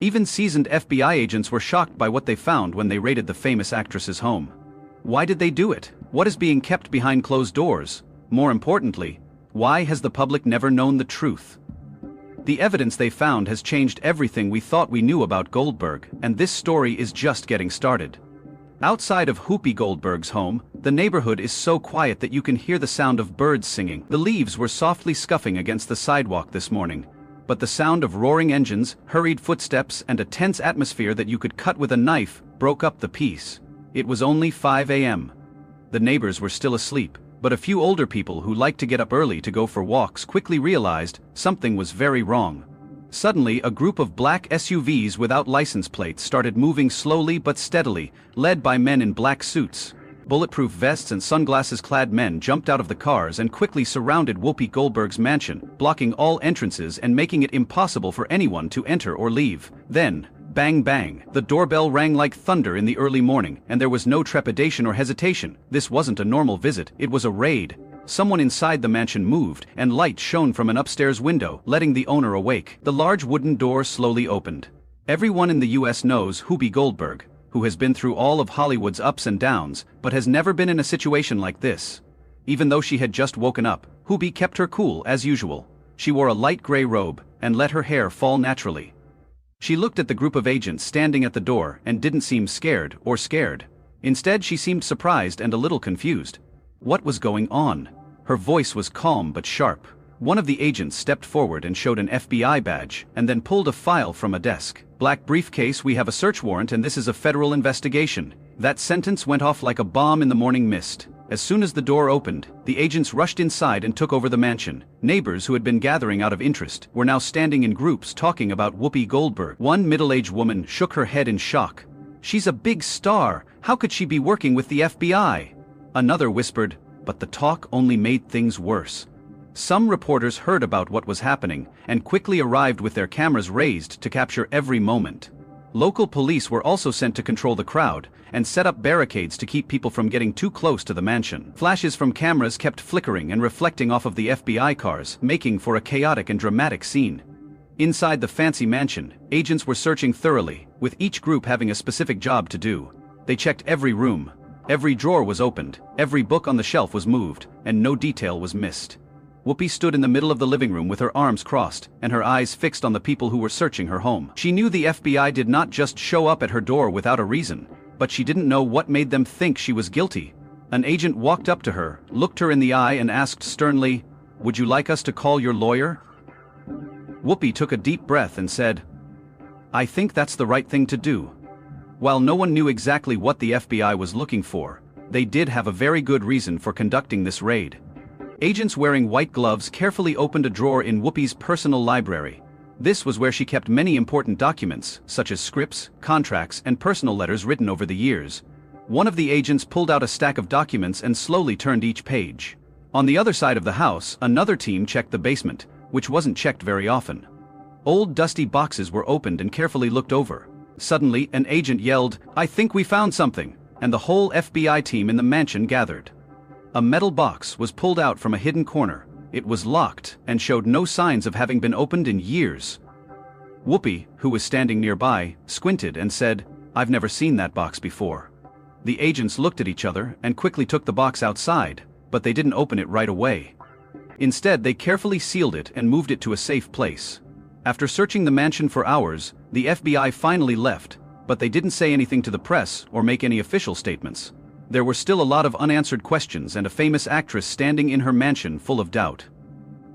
Even seasoned FBI agents were shocked by what they found when they raided the famous actress's home. Why did they do it? What is being kept behind closed doors? More importantly, why has the public never known the truth? The evidence they found has changed everything we thought we knew about Goldberg, and this story is just getting started. Outside of Whoopi Goldberg's home, the neighborhood is so quiet that you can hear the sound of birds singing. The leaves were softly scuffing against the sidewalk this morning, but the sound of roaring engines, hurried footsteps, and a tense atmosphere that you could cut with a knife broke up the peace. It was only 5 a.m. The neighbors were still asleep, but a few older people who liked to get up early to go for walks quickly realized something was very wrong. Suddenly, a group of black SUVs without license plates started moving slowly but steadily, led by men in black suits. Bulletproof vests and sunglasses-clad men jumped out of the cars and quickly surrounded Whoopi Goldberg's mansion, blocking all entrances and making it impossible for anyone to enter or leave. Then, bang bang, the doorbell rang like thunder in the early morning, and there was no trepidation or hesitation. This wasn't a normal visit, it was a raid. Someone inside the mansion moved, and light shone from an upstairs window, letting the owner awake. The large wooden door slowly opened. Everyone in the US knows Whoopi Goldberg, who has been through all of Hollywood's ups and downs, but has never been in a situation like this. Even though she had just woken up, Whoopi kept her cool as usual. She wore a light gray robe, and let her hair fall naturally. She looked at the group of agents standing at the door and didn't seem scared. Instead, she seemed surprised and a little confused. What was going on? Her voice was calm but sharp. One of the agents stepped forward and showed an FBI badge, and then pulled a file from a desk. "Black briefcase, we have a search warrant and this is a federal investigation." That sentence went off like a bomb in the morning mist. As soon as the door opened, the agents rushed inside and took over the mansion. Neighbors who had been gathering out of interest were now standing in groups talking about Whoopi Goldberg. One middle-aged woman shook her head in shock. "She's a big star. How could she be working with the FBI?" Another whispered, but the talk only made things worse. Some reporters heard about what was happening and quickly arrived with their cameras raised to capture every moment. Local police were also sent to control the crowd and set up barricades to keep people from getting too close to the mansion. Flashes from cameras kept flickering and reflecting off of the FBI cars, making for a chaotic and dramatic scene. Inside the fancy mansion, agents were searching thoroughly, with each group having a specific job to do. They checked every room. Every drawer was opened, every book on the shelf was moved, and no detail was missed. Whoopi stood in the middle of the living room with her arms crossed and her eyes fixed on the people who were searching her home. She knew the FBI did not just show up at her door without a reason, but she didn't know what made them think she was guilty. An agent walked up to her, looked her in the eye and asked sternly, "Would you like us to call your lawyer?" Whoopi took a deep breath and said, "I think that's the right thing to do." While no one knew exactly what the FBI was looking for, they did have a very good reason for conducting this raid. Agents wearing white gloves carefully opened a drawer in Whoopi's personal library. This was where she kept many important documents, such as scripts, contracts, and personal letters written over the years. One of the agents pulled out a stack of documents and slowly turned each page. On the other side of the house, another team checked the basement, which wasn't checked very often. Old dusty boxes were opened and carefully looked over. Suddenly, an agent yelled, "I think we found something," and the whole FBI team in the mansion gathered. A metal box was pulled out from a hidden corner. It was locked and showed no signs of having been opened in years. Whoopi, who was standing nearby, squinted and said, "I've never seen that box before." The agents looked at each other and quickly took the box outside, but they didn't open it right away. Instead, they carefully sealed it and moved it to a safe place. After searching the mansion for hours, the FBI finally left, but they didn't say anything to the press or make any official statements. There were still a lot of unanswered questions and a famous actress standing in her mansion full of doubt.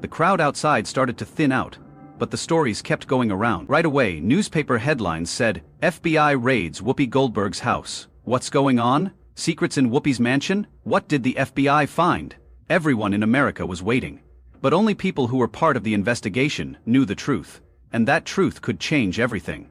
The crowd outside started to thin out, but the stories kept going around. Right away, newspaper headlines said, "FBI raids Whoopi Goldberg's house. What's going on? Secrets in Whoopi's mansion? What did the FBI find?" Everyone in America was waiting. But only people who were part of the investigation knew the truth, and that truth could change everything.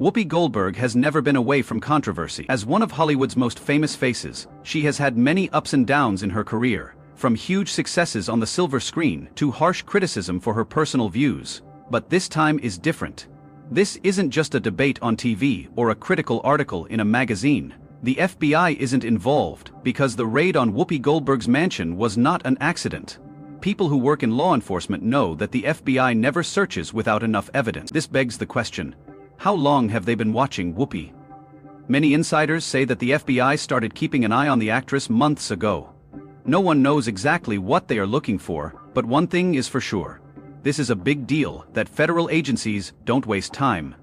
Whoopi Goldberg has never been away from controversy. As one of Hollywood's most famous faces, she has had many ups and downs in her career, from huge successes on the silver screen to harsh criticism for her personal views. But this time is different. This isn't just a debate on TV or a critical article in a magazine. The FBI isn't involved because the raid on Whoopi Goldberg's mansion was not an accident. People who work in law enforcement know that the FBI never searches without enough evidence. This begs the question, How long have they been watching Whoopi? Many insiders say that the FBI started keeping an eye on the actress months ago. No one knows exactly what they are looking for, but one thing is for sure. This is a big deal that federal agencies don't waste time.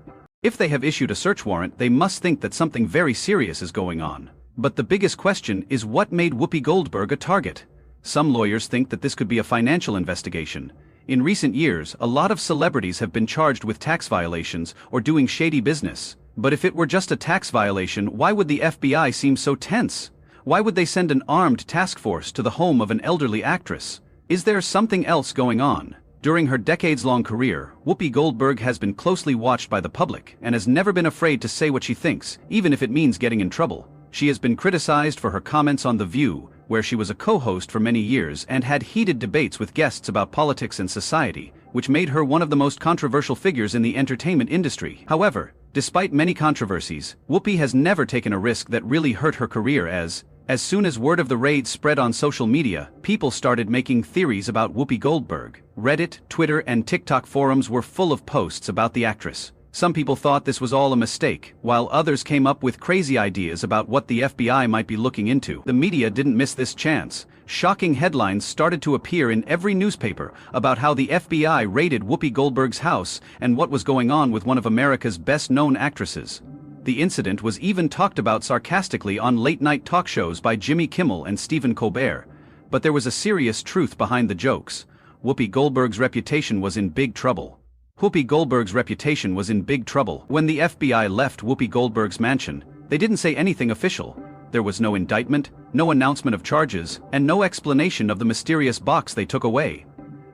If they have issued a search warrant, they must think that something very serious is going on. But the biggest question is what made Whoopi Goldberg a target? Some lawyers think that this could be a financial investigation. In recent years, a lot of celebrities have been charged with tax violations or doing shady business. But if it were just a tax violation, why would the FBI seem so tense? Why would they send an armed task force to the home of an elderly actress? Is there something else going on? During her decades-long career, Whoopi Goldberg has been closely watched by the public and has never been afraid to say what she thinks, even if it means getting in trouble. She has been criticized for her comments on The View, where she was a co-host for many years and had heated debates with guests about politics and society, which made her one of the most controversial figures in the entertainment industry. However, despite many controversies, Whoopi has never taken a risk that really hurt her career as soon as word of the raid spread on social media, people started making theories about Whoopi Goldberg. Reddit, Twitter, and TikTok forums were full of posts about the actress. Some people thought this was all a mistake, while others came up with crazy ideas about what the FBI might be looking into. The media didn't miss this chance. Shocking headlines started to appear in every newspaper about how the FBI raided Whoopi Goldberg's house and what was going on with one of America's best-known actresses. The incident was even talked about sarcastically on late-night talk shows by Jimmy Kimmel and Stephen Colbert. But there was a serious truth behind the jokes. Whoopi Goldberg's reputation was in big trouble. Whoopi Goldberg's reputation was in big trouble. When the FBI left Whoopi Goldberg's mansion, they didn't say anything official. There was no indictment, no announcement of charges, and no explanation of the mysterious box they took away.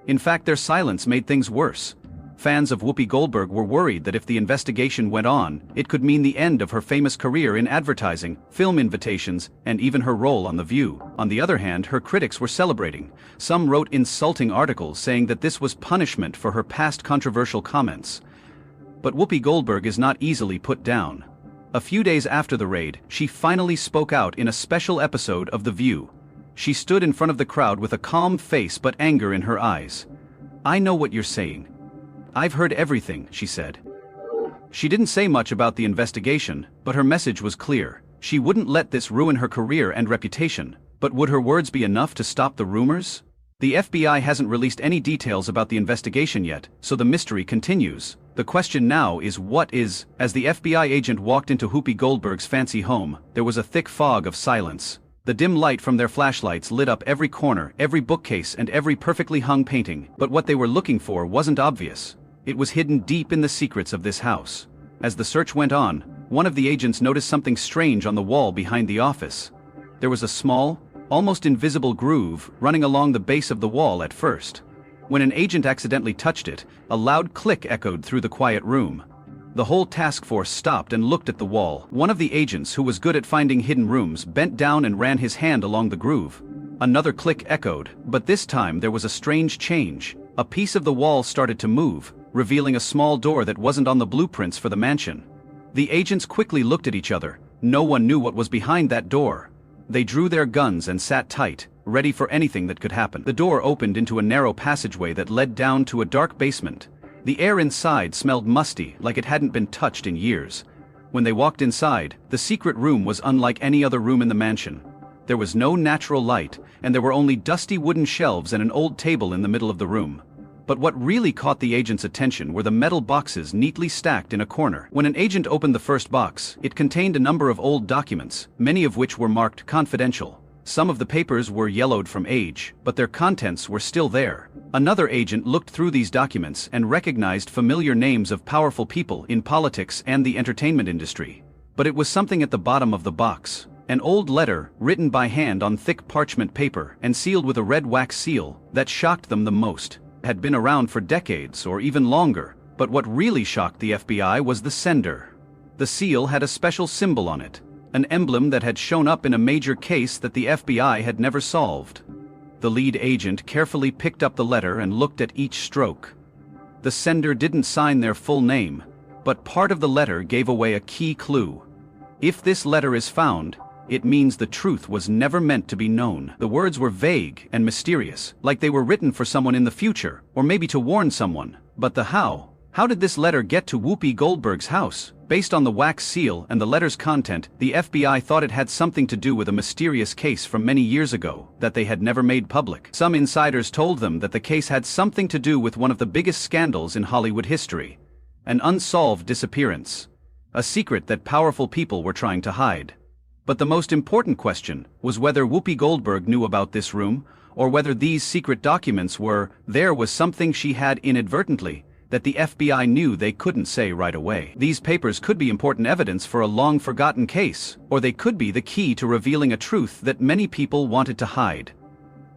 In fact, their silence made things worse. Fans of Whoopi Goldberg were worried that if the investigation went on, it could mean the end of her famous career in advertising, film invitations, and even her role on The View. On the other hand, her critics were celebrating. Some wrote insulting articles saying that this was punishment for her past controversial comments. But Whoopi Goldberg is not easily put down. A few days after the raid, she finally spoke out in a special episode of The View. She stood in front of the crowd with a calm face but anger in her eyes. "I know what you're saying. I've heard everything," she said. She didn't say much about the investigation, but her message was clear. She wouldn't let this ruin her career and reputation. But would her words be enough to stop the rumors? The FBI hasn't released any details about the investigation yet, so the mystery continues. The question now is what is. As the FBI agent walked into Whoopi Goldberg's fancy home, there was a thick fog of silence. The dim light from their flashlights lit up every corner, every bookcase, and every perfectly hung painting. But what they were looking for wasn't obvious. It was hidden deep in the secrets of this house. As the search went on, one of the agents noticed something strange on the wall behind the office. There was a small, almost invisible groove running along the base of the wall at first. When an agent accidentally touched it, a loud click echoed through the quiet room. The whole task force stopped and looked at the wall. One of the agents, who was good at finding hidden rooms, bent down and ran his hand along the groove. Another click echoed, but this time there was a strange change. A piece of the wall started to move, revealing a small door that wasn't on the blueprints for the mansion. The agents quickly looked at each other. No one knew what was behind that door. They drew their guns and sat tight, ready for anything that could happen. The door opened into a narrow passageway that led down to a dark basement. The air inside smelled musty, like it hadn't been touched in years. When they walked inside, the secret room was unlike any other room in the mansion. There was no natural light, and there were only dusty wooden shelves and an old table in the middle of the room. But what really caught the agent's attention were the metal boxes neatly stacked in a corner. When an agent opened the first box, it contained a number of old documents, many of which were marked confidential. Some of the papers were yellowed from age, but their contents were still there. Another agent looked through these documents and recognized familiar names of powerful people in politics and the entertainment industry. But it was something at the bottom of the box. An old letter, written by hand on thick parchment paper and sealed with a red wax seal, that shocked them the most. Had been around for decades or even longer, but what really shocked the FBI was the sender. The seal had a special symbol on it, an emblem that had shown up in a major case that the FBI had never solved. The lead agent carefully picked up the letter and looked at each stroke. The sender didn't sign their full name, but part of the letter gave away a key clue. If this letter is found, it means the truth was never meant to be known. The words were vague and mysterious, like they were written for someone in the future, or maybe to warn someone. But the how How did this letter get to Whoopi Goldberg's house? Based on the wax seal and the letter's content, the FBI thought it had something to do with a mysterious case from many years ago that they had never made public. Some insiders told them that the case had something to do with one of the biggest scandals in Hollywood history. An unsolved disappearance. A secret that powerful people were trying to hide. But the most important question was whether Whoopi Goldberg knew about this room, or whether these secret documents was something she had inadvertently, that the FBI knew they couldn't say right away. These papers could be important evidence for a long-forgotten case, or they could be the key to revealing a truth that many people wanted to hide.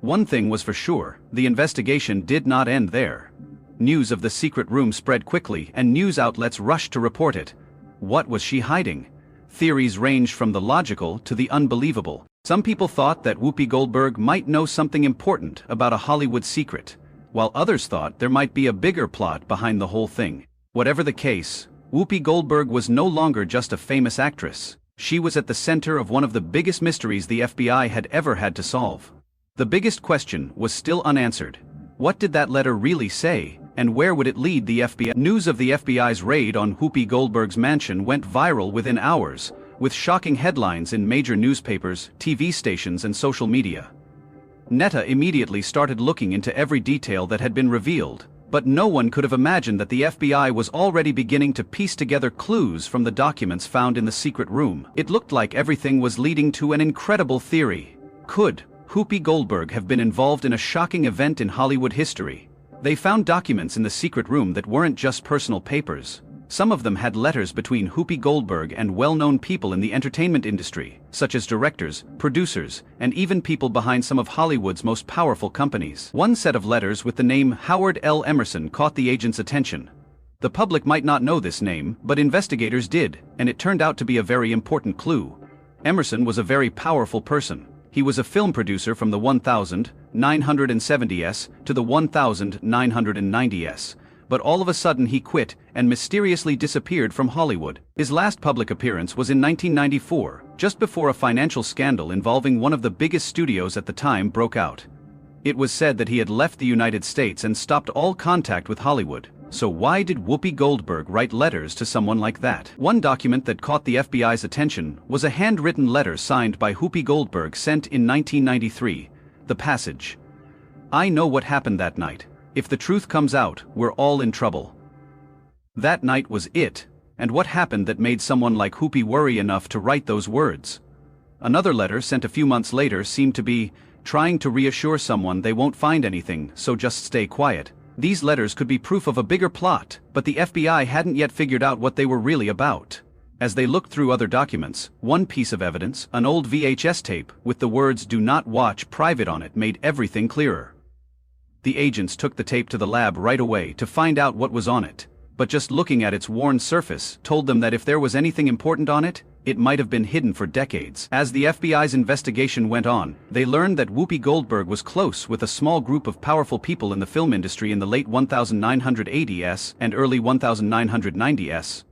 One thing was for sure, the investigation did not end there. News of the secret room spread quickly and news outlets rushed to report it. What was she hiding? Theories ranged from the logical to the unbelievable. Some people thought that Whoopi Goldberg might know something important about a Hollywood secret, while others thought there might be a bigger plot behind the whole thing. Whatever the case, Whoopi Goldberg was no longer just a famous actress. She was at the center of one of the biggest mysteries the FBI had ever had to solve. The biggest question was still unanswered. What did that letter really say, and where would it lead the FBI? News of the FBI's raid on Whoopi Goldberg's mansion went viral within hours, with shocking headlines in major newspapers, TV stations, and social media. Netta immediately started looking into every detail that had been revealed, but no one could have imagined that the FBI was already beginning to piece together clues from the documents found in the secret room. It looked like everything was leading to an incredible theory. Could Whoopi Goldberg have been involved in a shocking event in Hollywood history? They found documents in the secret room that weren't just personal papers. Some of them had letters between Whoopi Goldberg and well-known people in the entertainment industry, such as directors, producers, and even people behind some of Hollywood's most powerful companies. One set of letters with the name Howard L. Emerson caught the agent's attention. The public might not know this name, but investigators did, and it turned out to be a very important clue. Emerson was a very powerful person. He was a film producer from the 1970s to the 1990s. But all of a sudden he quit and mysteriously disappeared from Hollywood. His last public appearance was in 1994, just before a financial scandal involving one of the biggest studios at the time broke out. It was said that he had left the United States and stopped all contact with Hollywood. So why did Whoopi Goldberg write letters to someone like that? One document that caught the FBI's attention was a handwritten letter signed by Whoopi Goldberg sent in 1993. The passage: "I know what happened that night. If the truth comes out, we're all in trouble." That night was it, and what happened that made someone like Whoopi worry enough to write those words? Another letter sent a few months later seemed to be trying to reassure someone they won't find anything, so just stay quiet. These letters could be proof of a bigger plot, but the FBI hadn't yet figured out what they were really about. As they looked through other documents, one piece of evidence, an old VHS tape with the words "Do not watch private" on it, made everything clearer. The agents took the tape to the lab right away to find out what was on it, but just looking at its worn surface told them that if there was anything important on it, it might have been hidden for decades. As the FBI's investigation went on, they learned that Whoopi Goldberg was close with a small group of powerful people in the film industry in the late 1980s and early 1990s.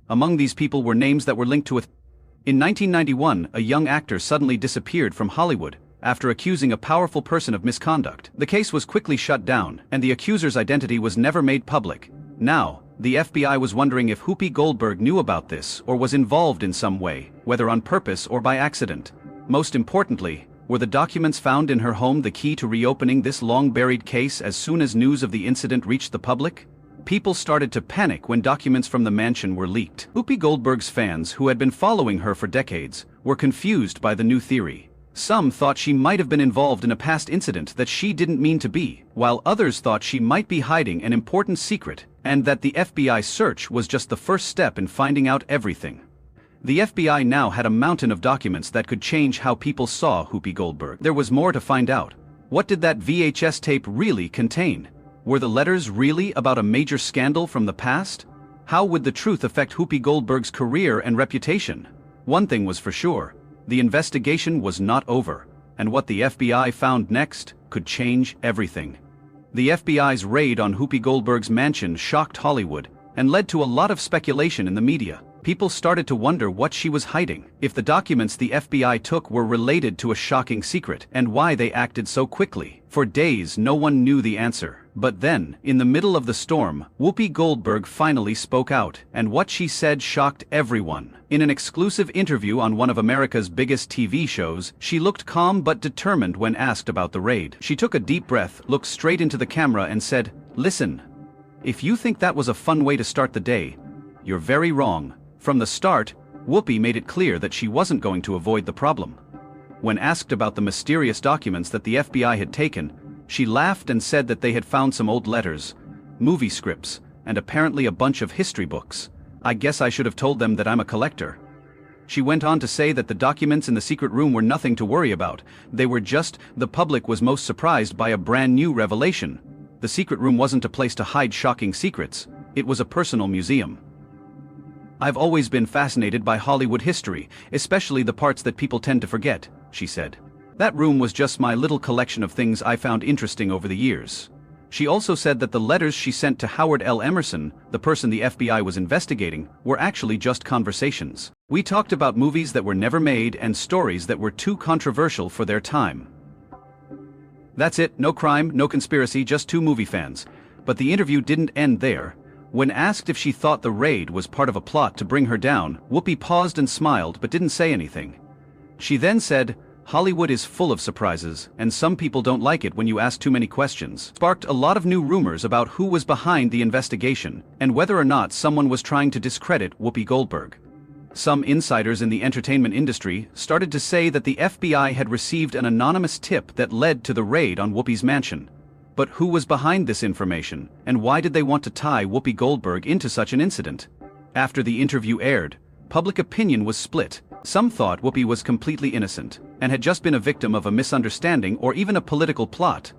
Among these people were names that were linked to In 1991, a young actor suddenly disappeared from Hollywood after accusing a powerful person of misconduct. The case was quickly shut down, and the accuser's identity was never made public. Now, the FBI was wondering if Whoopi Goldberg knew about this or was involved in some way, whether on purpose or by accident. Most importantly, were the documents found in her home the key to reopening this long-buried case as soon as news of the incident reached the public? People started to panic when documents from the mansion were leaked. Whoopi Goldberg's fans, who had been following her for decades, were confused by the new theory. Some thought she might have been involved in a past incident that she didn't mean to be, while others thought she might be hiding an important secret, and that the FBI search was just the first step in finding out everything. The FBI now had a mountain of documents that could change how people saw Whoopi Goldberg. There was more to find out. What did that VHS tape really contain? Were the letters really about a major scandal from the past? How would the truth affect Whoopi Goldberg's career and reputation? One thing was for sure. The investigation was not over, and what the FBI found next could change everything. The FBI's raid on Whoopi Goldberg's mansion shocked Hollywood and led to a lot of speculation in the media. People started to wonder what she was hiding, if the documents the FBI took were related to a shocking secret, and why they acted so quickly. For days, no one knew the answer. But then, in the middle of the storm, Whoopi Goldberg finally spoke out, and what she said shocked everyone. In an exclusive interview on one of America's biggest TV shows, she looked calm but determined when asked about the raid. She took a deep breath, looked straight into the camera and said, "Listen, if you think that was a fun way to start the day, you're very wrong." From the start, Whoopi made it clear that she wasn't going to avoid the problem. When asked about the mysterious documents that the FBI had taken, she laughed and said that they had found some old letters, movie scripts, and apparently a bunch of history books. "I guess I should have told them that I'm a collector." She went on to say that the documents in the secret room were nothing to worry about. They were just, the public was most surprised by a brand new revelation. The secret room wasn't a place to hide shocking secrets, it was a personal museum. "I've always been fascinated by Hollywood history, especially the parts that people tend to forget," she said. "That room was just my little collection of things I found interesting over the years." She also said that the letters she sent to Howard L. Emerson, the person the FBI was investigating, were actually just conversations. "We talked about movies that were never made and stories that were too controversial for their time. That's it, no crime, no conspiracy, just two movie fans." But the interview didn't end there. When asked if she thought the raid was part of a plot to bring her down, Whoopi paused and smiled but didn't say anything. She then said, "Hollywood is full of surprises, and some people don't like it when you ask too many questions." Sparked a lot of new rumors about who was behind the investigation, and whether or not someone was trying to discredit Whoopi Goldberg. Some insiders in the entertainment industry started to say that the FBI had received an anonymous tip that led to the raid on Whoopi's mansion. But who was behind this information, and why did they want to tie Whoopi Goldberg into such an incident? After the interview aired, public opinion was split. Some thought Whoopi was completely innocent, and had just been a victim of a misunderstanding or even a political plot.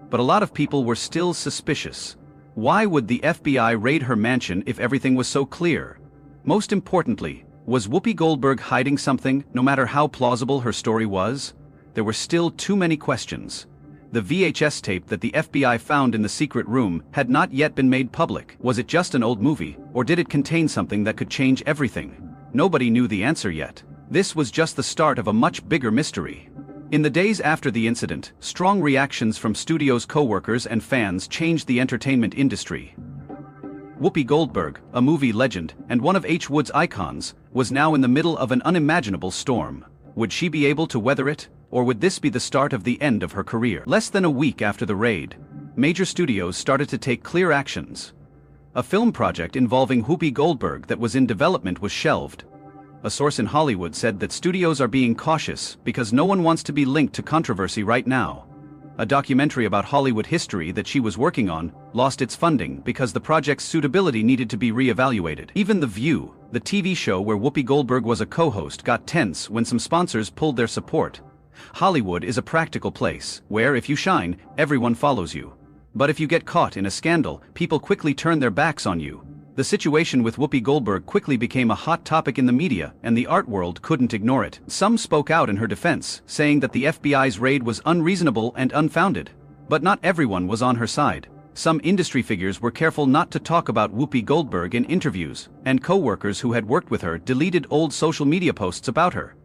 But a lot of people were still suspicious. Why would the FBI raid her mansion if everything was so clear? Most importantly, was Whoopi Goldberg hiding something, no matter how plausible her story was? There were still too many questions. The VHS tape that the FBI found in the secret room had not yet been made public. Was it just an old movie, or did it contain something that could change everything? Nobody knew the answer yet. This was just the start of a much bigger mystery. In the days after the incident, strong reactions from studios' co-workers and fans changed the entertainment industry. Whoopi Goldberg, a movie legend and one of H. Wood's icons, was now in the middle of an unimaginable storm. Would she be able to weather it, or would this be the start of the end of her career? Less than a week after the raid, major studios started to take clear actions. A film project involving Whoopi Goldberg that was in development was shelved. A source in Hollywood said that studios are being cautious because no one wants to be linked to controversy right now. A documentary about Hollywood history that she was working on lost its funding because the project's suitability needed to be re-evaluated. Even The View, the TV show where Whoopi Goldberg was a co-host, got tense when some sponsors pulled their support. Hollywood is a practical place, where if you shine, everyone follows you. But if you get caught in a scandal, people quickly turn their backs on you. The situation with Whoopi Goldberg quickly became a hot topic in the media, and the art world couldn't ignore it. Some spoke out in her defense, saying that the FBI's raid was unreasonable and unfounded. But not everyone was on her side. Some industry figures were careful not to talk about Whoopi Goldberg in interviews, and co-workers who had worked with her deleted old social media posts about her.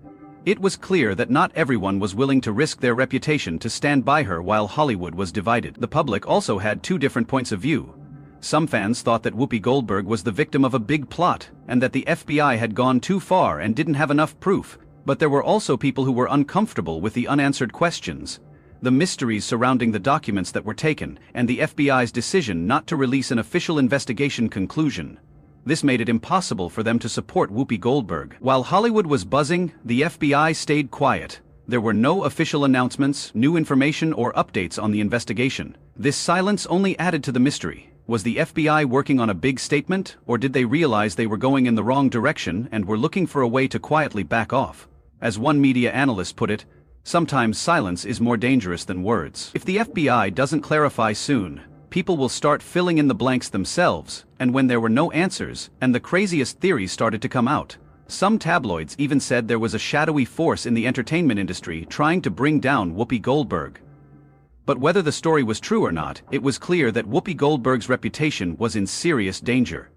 It was clear that not everyone was willing to risk their reputation to stand by her while Hollywood was divided. The public also had two different points of view. Some fans thought that Whoopi Goldberg was the victim of a big plot, and that the FBI had gone too far and didn't have enough proof. But there were also people who were uncomfortable with the unanswered questions, the mysteries surrounding the documents that were taken, and the FBI's decision not to release an official investigation conclusion. This made it impossible for them to support Whoopi Goldberg. While Hollywood was buzzing, the FBI stayed quiet. There were no official announcements, new information, or updates on the investigation. This silence only added to the mystery. Was the FBI working on a big statement, or did they realize they were going in the wrong direction and were looking for a way to quietly back off? As one media analyst put it, sometimes silence is more dangerous than words. If the FBI doesn't clarify soon, people will start filling in the blanks themselves, and when there were no answers, and the craziest theories started to come out. Some tabloids even said there was a shadowy force in the entertainment industry trying to bring down Whoopi Goldberg. But whether the story was true or not, it was clear that Whoopi Goldberg's reputation was in serious danger.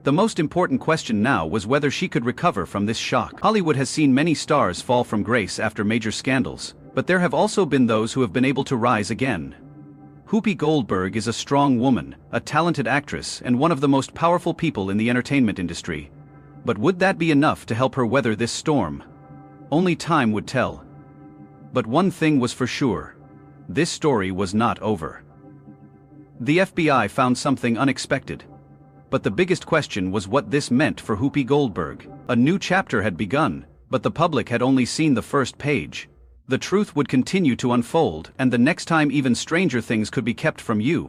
The most important question now was whether she could recover from this shock. Hollywood has seen many stars fall from grace after major scandals, but there have also been those who have been able to rise again. Whoopi Goldberg is a strong woman, a talented actress, and one of the most powerful people in the entertainment industry. But would that be enough to help her weather this storm? Only time would tell. But one thing was for sure. This story was not over. The FBI found something unexpected. But the biggest question was what this meant for Whoopi Goldberg. A new chapter had begun, but the public had only seen the first page. The truth would continue to unfold, and the next time even stranger things could be kept from you.